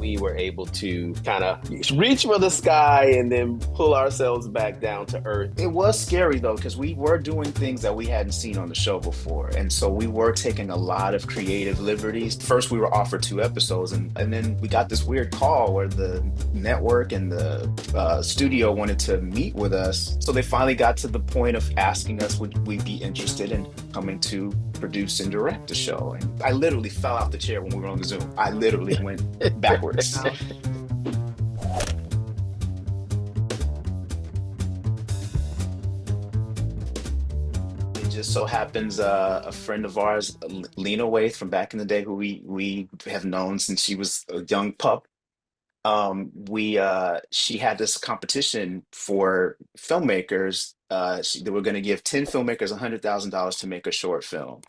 we were able to kind of reach for the sky and then pull ourselves back down to earth. It was scary though, because we were doing things that we hadn't seen on the show before. And so we were taking a lot of creative liberties. First, we were offered 2 episodes, and then we got this weird call where the network and the studio wanted to meet with us. So they finally got to the point of asking us, would we be interested in coming to produce and direct the show? And I literally fell off the chair when we were on the Zoom. I literally went backwards. It just so happens a friend of ours, Lena Waithe from back in the day, who we have known since she was a young pup. We She had this competition for filmmakers. They were going to give 10 filmmakers $100,000 to make a short film,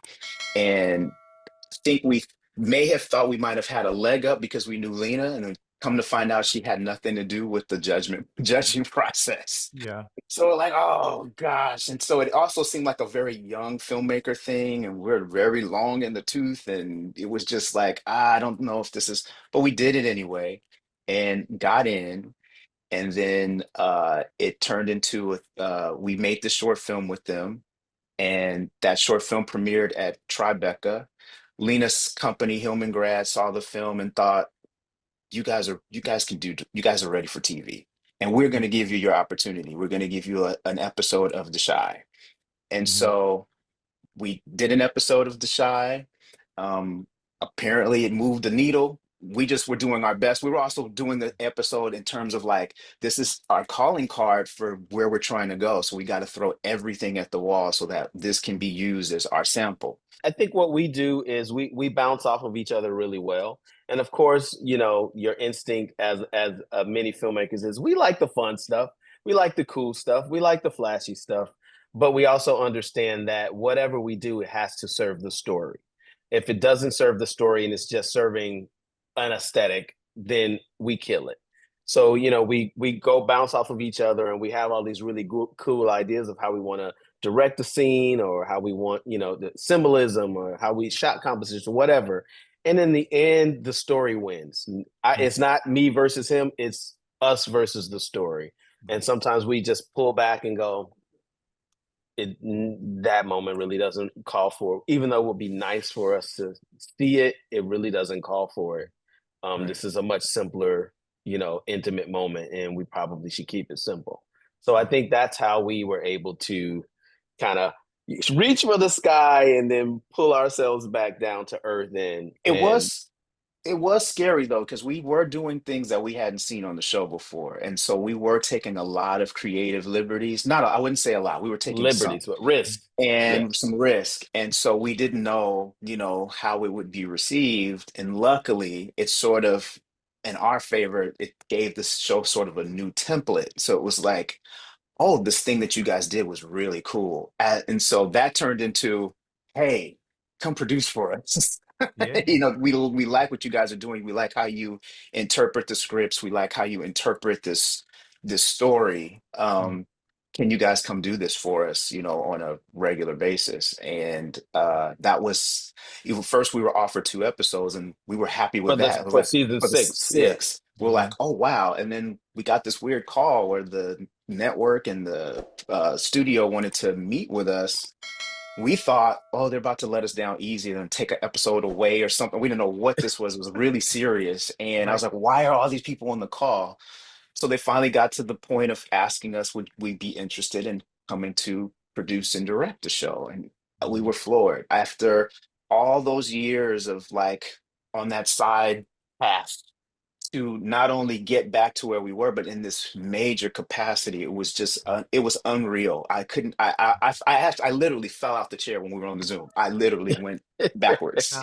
and I think we may have thought we might have had a leg up because we knew Lena, and then come to find out she had nothing to do with the judging process. Yeah. So we're like, oh gosh. And so it also seemed like a very young filmmaker thing, and we're very long in the tooth. And it was just like, I don't know if this is, but we did it anyway and got in. And then it turned into we made the short film with them, and that short film premiered at Tribeca. Lena's company, Hillman Grad, saw the film and thought, you guys are ready for TV. And we're going to give you your opportunity. We're going to give you an episode of The Shy. And Mhm. so we did an episode of The Shy. Apparently, it moved the needle. We just were doing our best. We were also doing the episode in terms of like, this is our calling card for where we're trying to go. So we got to throw everything at the wall so that this can be used as our sample. I think what we do is we bounce off of each other really well. And of course, your instinct as many filmmakers is we like the fun stuff, we like the cool stuff, we like the flashy stuff, but we also understand that whatever we do, it has to serve the story. If it doesn't serve the story and it's just serving an aesthetic, then we kill it. So we go bounce off of each other, and we have all these really cool ideas of how we want to direct the scene, or how we want the symbolism, or how we shot composition, whatever. And in the end, the story wins. It's not me versus him, it's us versus the story. And sometimes we just pull back and go, that moment really doesn't call for it. Even though it would be nice for us to see it, it really doesn't call for it. Right. This is a much simpler, intimate moment, and we probably should keep it simple. So I think that's how we were able to kind of reach for the sky and then pull ourselves back down to earth. And It was it was scary though, because we were doing things that we hadn't seen on the show before. And so we were taking a lot of creative liberties. I wouldn't say a lot. We were taking some liberties, but risk. and Yes. some risk. And so we didn't know, how it would be received. And luckily, it sort of, in our favor, it gave the show sort of a new template. So it was like, oh, this thing that you guys did was really cool. And so that turned into, hey, come produce for us. Yeah. We like what you guys are doing. We like how you interpret the scripts. We like how you interpret this story. Mhm. Can you guys come do this for us, on a regular basis? And that was, even first we were offered 2 episodes, and we were happy For with the that. It was for like, season for the 6. Yeah. 6, we're like, Mhm. oh wow. And then we got this weird call where the network and the studio wanted to meet with us. We thought, oh, they're about to let us down easy and take an episode away or something. We didn't know what this was. It was really serious. And I was Right. like, why are all these people on the call? So they finally got to the point of asking us, would we be interested in coming to produce and direct the show? And we Mhm. were floored. After all those years of like on that side path to not only get back to where we were, but in this major capacity, it was just it was unreal. I couldn't. I literally fell off the chair when we were on the Zoom. I literally went backwards.